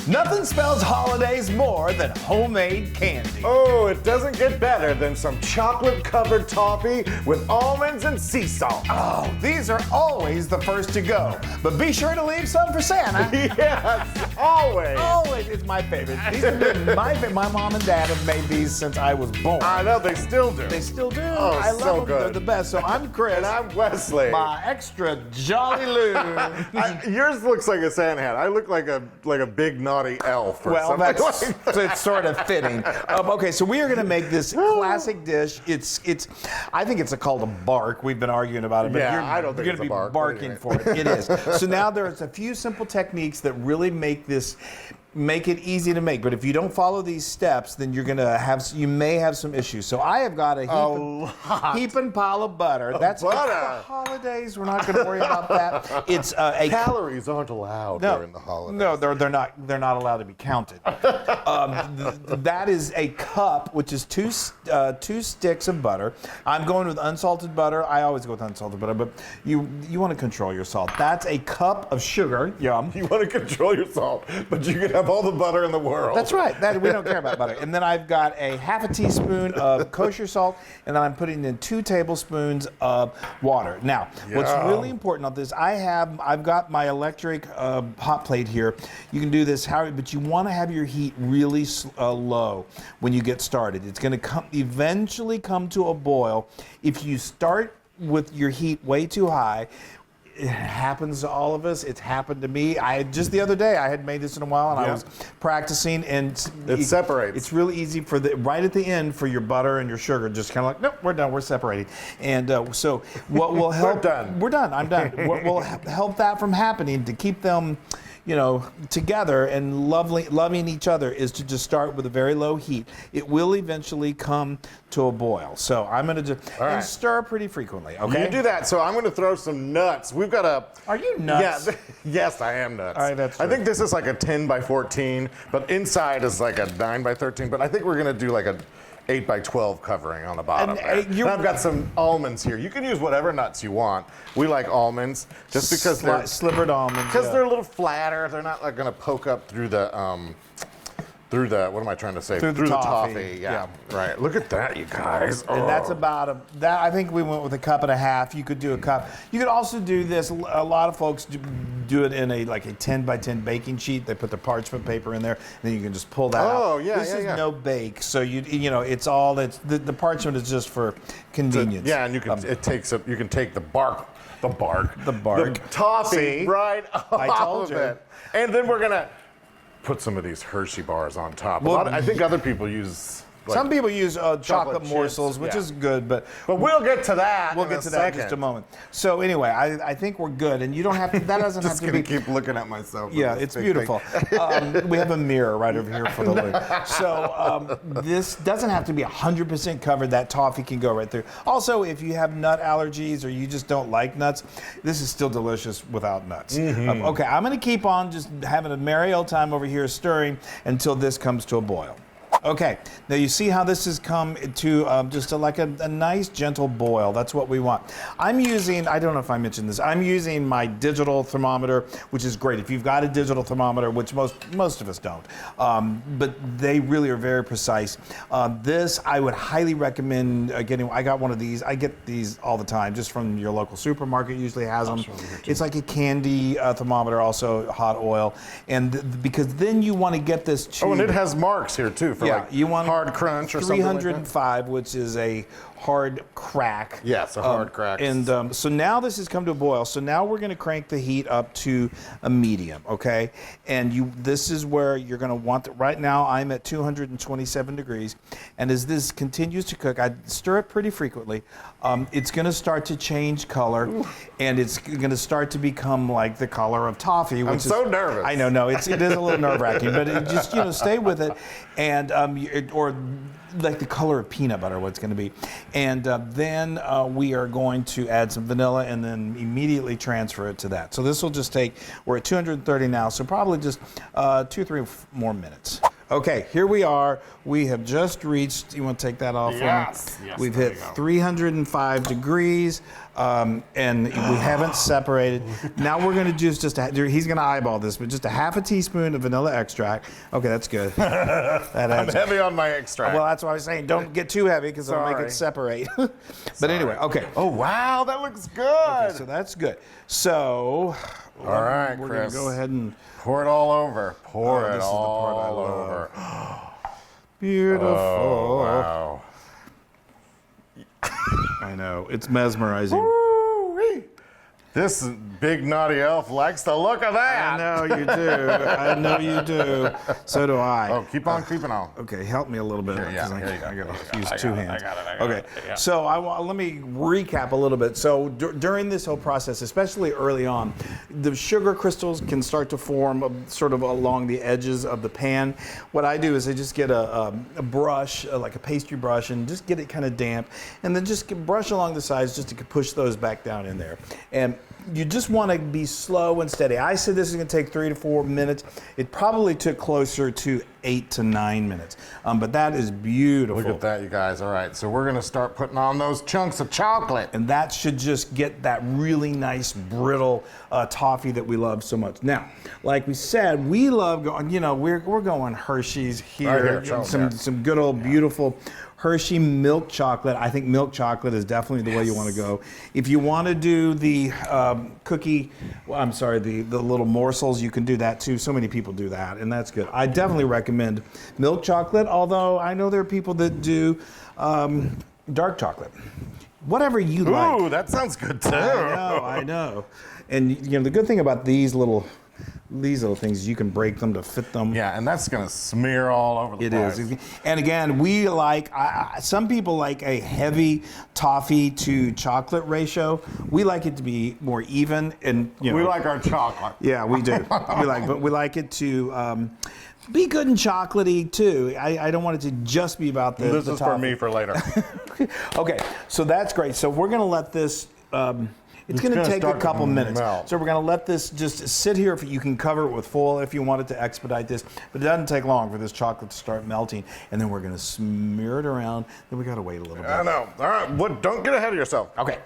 Nothing spells holidays more than homemade candy. Oh, it doesn't get better than some chocolate-covered toffee with almonds and sea salt. Oh, these are always the first to go. But be sure to leave some for Santa. Yes, always. Always, it's my favorite. These have been my favorite. My mom and dad have made these since I was born. I know, they still do. They still do. Oh, I love so them. good. They're the best. So I'm Chris. And I'm Wesley. My extra jolly Loon. Yours looks like a Santa hat. I look like a big naughty elf or Well, something that's like that. it's sort of fitting. Okay, so we are going to make this classic dish. It's. I think it's called a bark. We've been arguing about it, but Yeah, I don't think you're it's a going to bark, be but barking anyway. for it. It is. So now there's a few simple techniques that really make it easy to make. But if you don't follow these steps, then you may have some issues. So I have got a heap and pile of butter. That's butter. for holidays. We're not going to worry about that. It's a Calories aren't allowed during the holidays. No, they're not. They're not allowed to be counted. That is a cup, which is two sticks of butter. I'm going with unsalted butter. I always go with unsalted butter, but you want to control your salt. That's a cup of sugar. Yum. You want to control your salt, but you can have all the butter in the world. That's right. We don't care about butter. And then I've got a half a teaspoon of kosher salt, and then I'm putting in 2 tablespoons of water. Now, what's really important on this, I've got my electric hot plate here. You can do this, but you want to have your heat really low when you get started. It's going to eventually come to a boil. If you start with your heat way too high, it happens to all of us. It's happened to me. Just the other day, I had made this in a while, and I was practicing, and it separates. It's really easy right at the end for your butter and your sugar, just kind of like, nope, we're done, we're separating. And so what will help? We're done. We're done. I'm done. What will help that from happening to keep them, together and loving each other is to just start with a very low heat. It will eventually come to a boil. So I'm going to and stir pretty frequently. Okay. You do that. So I'm going to throw some nuts. We've got a. Are you nuts? Yeah. Yes, I am nuts. All right, that's I think this is like a 10 by 14, but inside is like a 9 by 13. But I think we're going to do like a 8 by 12 covering on the bottom. And I've got some almonds here. You can use whatever nuts you want. We like almonds just because they're slivered almonds. Because they're a little flatter. They're not like going to poke up through the what am I trying to say? Through the toffee. Yeah. Right. Look at that, you guys. And that's about that. I think we went with a cup and a half. You could do a cup. You could also do this. A lot of folks do it in a 10 by 10 baking sheet. They put the parchment paper in there, and then you can just pull that out. Oh, yeah, This is no bake, so it's all the parchment is just for convenience. Yeah, and you can you can take the bark, the toffee, See? right I off told of you. it, and then we're gonna put some of these Hershey bars on top. Well, I think other people use. Some people use chocolate chips, morsels, which is good, but we'll get to that. We'll get to that in just a moment. So anyway, I think we're good, and you don't have to. That doesn't have to be. Keep looking at myself. Yeah, it's beautiful. We have a mirror right over here for the Loon. So this doesn't have to be 100% covered. That toffee can go right through. Also, if you have nut allergies or you just don't like nuts, this is still delicious without nuts. Okay, I'm going to keep on just having a merry old time over here stirring until this comes to a boil. Okay, now you see how this has come to just like a nice gentle boil. That's what we want. I'm using, I don't know if I mentioned this, I'm using my digital thermometer, which is great. If you've got a digital thermometer, which most of us don't, but they really are very precise. This, I would highly recommend getting. I got one of these. I get these all the time, just from your local supermarket usually has them. It's like a candy thermometer, also hot oil. And because then you want to get this to... Oh, and it has marks here too for you want hard crunch or something like that. 305, which is a hard crack. Yes, a hard crack. And so now this has come to a boil. So now we're going to crank the heat up to a medium, okay? And this is where you're going to want right now I'm at 227 degrees. And as this continues to cook, I stir it pretty frequently. It's going to start to change color. Ooh. And it's going to start to become like the color of toffee. I'm so nervous. I know, no, it is a little nerve-wracking, but just stay with it, and or like the color of peanut butter, what it's going to be. And then we are going to add some vanilla and then immediately transfer it to that. So this will just take, we're at 230 now, so probably just 2 or 3 more minutes. Okay, here we are. We have just reached, you want to take that off? Yes. Yes, We've there hit we go. 305 degrees, and we haven't separated. Now we're going to he's going to eyeball this, but just a half a teaspoon of vanilla extract. Okay, that's good. I'm heavy on my extract. Well, that's why I was saying don't get too heavy because it'll make it separate. But anyway, okay. Oh, wow, that looks good. Okay, so that's good. So, all right, we're Chris. going to go ahead and pour it all over. Pour it this is the part I all love. over. Beautiful. Oh, wow. I know. It's mesmerizing. Woo-wee. This big naughty elf likes the look of that. I know you do. I know you do. So do I. Oh, keep on keeping on. Okay, help me a little bit. Here you go. I got to use two hands. I got it. Okay, so let me recap a little bit. So during this whole process, especially early on, the sugar crystals can start to form sort of along the edges of the pan. What I do is I just get a brush, like a pastry brush, and just get it kind of damp, and then just brush along the sides just to push those back down in there. And you just want to be slow and steady. I said this is going to take 3 to 4 minutes. It probably took closer to 8 to 9 minutes. But that is beautiful. Look at that, you guys. All right, so we're going to start putting on those chunks of chocolate. And that should just get that really nice, brittle toffee that we love so much. Now, like we said, we love going, we're going Hershey's here. Right here, some good old, beautiful Hershey milk chocolate. I think milk chocolate is definitely the way you want to go. If you want to do the the little morsels, you can do that too. So many people do that, and that's good. I definitely recommend milk chocolate, although I know there are people that do dark chocolate. Whatever you like. Ooh, that sounds good too. I know. And the good thing about these little things, you can break them to fit them. Yeah, and that's going to smear all over the place. It is. And again, we like, some people like a heavy toffee to chocolate ratio. We like it to be more even. And we like our chocolate. Yeah, we do. But we like it to be good and chocolatey too. I don't want it to just be about the This is toffee. for me for later. Okay, so that's great. So we're going to let this... It's going to take a couple minutes. Melt. So we're going to let this just sit here. You can cover it with foil if you wanted to expedite this, but it doesn't take long for this chocolate to start melting. And then we're going to smear it around. Then we got to wait a little bit. I know. All right, don't get ahead of yourself. Okay.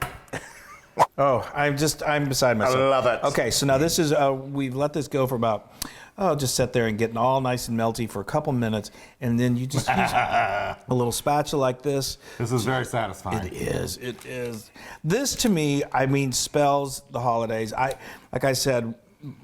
Oh, I'm beside myself. I love it. Okay, so now this is, we've let this go for about, just sit there and getting all nice and melty for a couple minutes, and then you just use a little spatula like this. This is very satisfying. It is. This to me, spells the holidays. Like I said,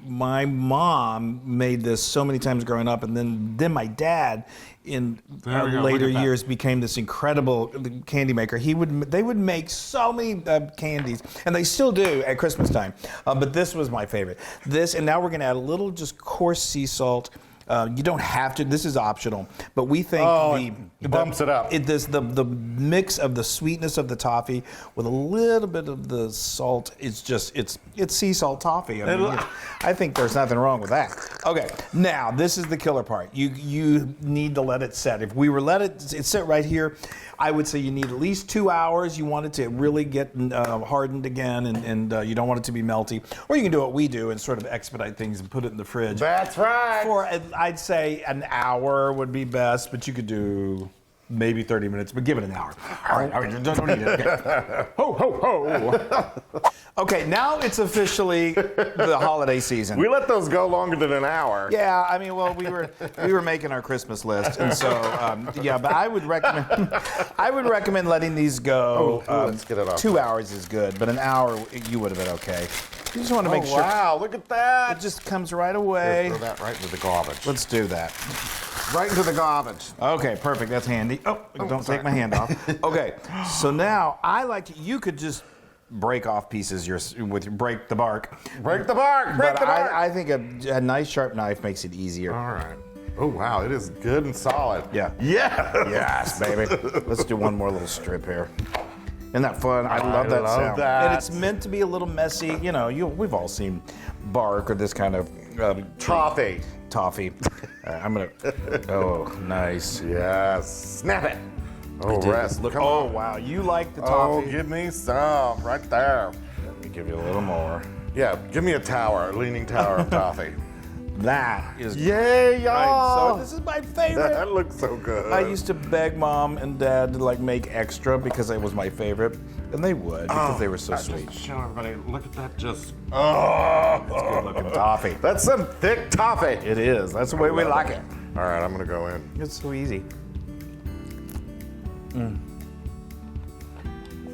my mom made this so many times growing up, and then my dad in later years became this incredible candy maker. They would make so many candies, and they still do at Christmas time. But this was my favorite. And now we're going to add a little just coarse sea salt. You don't have to. This is optional, but we think it bumps it up. The mix of the sweetness of the toffee with a little bit of the salt. It's sea salt toffee. I think there's nothing wrong with that. Okay, now this is the killer part. You need to let it set. If we were let it sit right here, I would say you need at least 2 hours. You want it to really get hardened again, and you don't want it to be melty. Or you can do what we do and sort of expedite things and put it in the fridge. That's right. For I'd say an hour would be best, but you could do maybe 30 minutes, but give it an hour. All right, don't eat it. Okay. Ho, ho, ho. Okay, now it's officially the holiday season. We let those go longer than an hour. Yeah, we were making our Christmas list, and so but I would recommend letting these go. Let's get it off. 2 hours is good, but an hour you would have been okay. You just want to make sure. Wow, look at that. It just comes right away. Here, throw that right into the garbage. Let's do that. Right into the garbage. Okay, perfect. That's handy. Don't take my hand off. Okay, so now you could just break off pieces break the bark. Break the bark. I think a nice sharp knife makes it easier. All right. Oh wow, it is good and solid. Yeah. Yes, baby. Let's do one more little strip here. Isn't that fun? I love that sound. And it's meant to be a little messy. We've all seen bark or this kind of toffee. I'm gonna. Oh, nice. Yes. Snap it. Oh, rest. Look. Oh, wow. You like the toffee? Oh, give me some right there. Let me give you a little more. Yeah, give me a leaning tower of toffee. That is Yay, right. y'all! So this is my favorite. That looks so good. I used to beg Mom and Dad to like make extra because it was my favorite, and they would because they were so sweet. Just show everybody. Look at that, just that's Good looking toffee. That's some thick toffee. It is. That's the way we like it. All right, I'm gonna go in. It's so easy.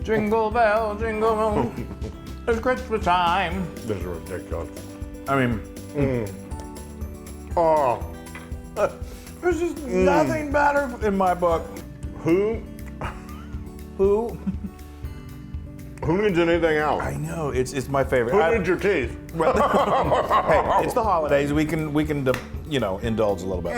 Jingle bell, jingle bell. It's Christmas time. This is ridiculous. I mean, Oh, there's just nothing better in my book. who needs anything else? I know it's my favorite. Who needs your teeth? Hey, it's the holidays. We can indulge a little bit.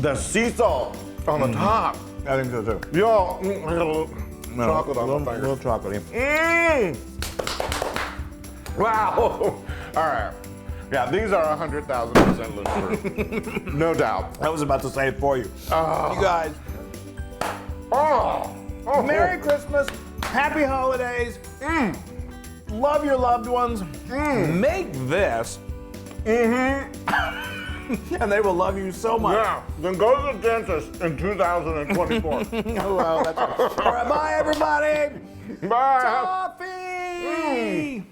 The sea salt on the top. I think so too. Yo, I got a little chocolate on my A little fingers. chocolatey. Wow. All right. Yeah, these are 100,000% Loon proof. No doubt. I was about to say it for you. You guys, Oh. Merry Christmas, Happy Holidays. Love your loved ones. Make this, and they will love you so much. Yeah, then go to the dentist in 2024. Oh, wow, that's right. All right, bye everybody. Bye. Toffee.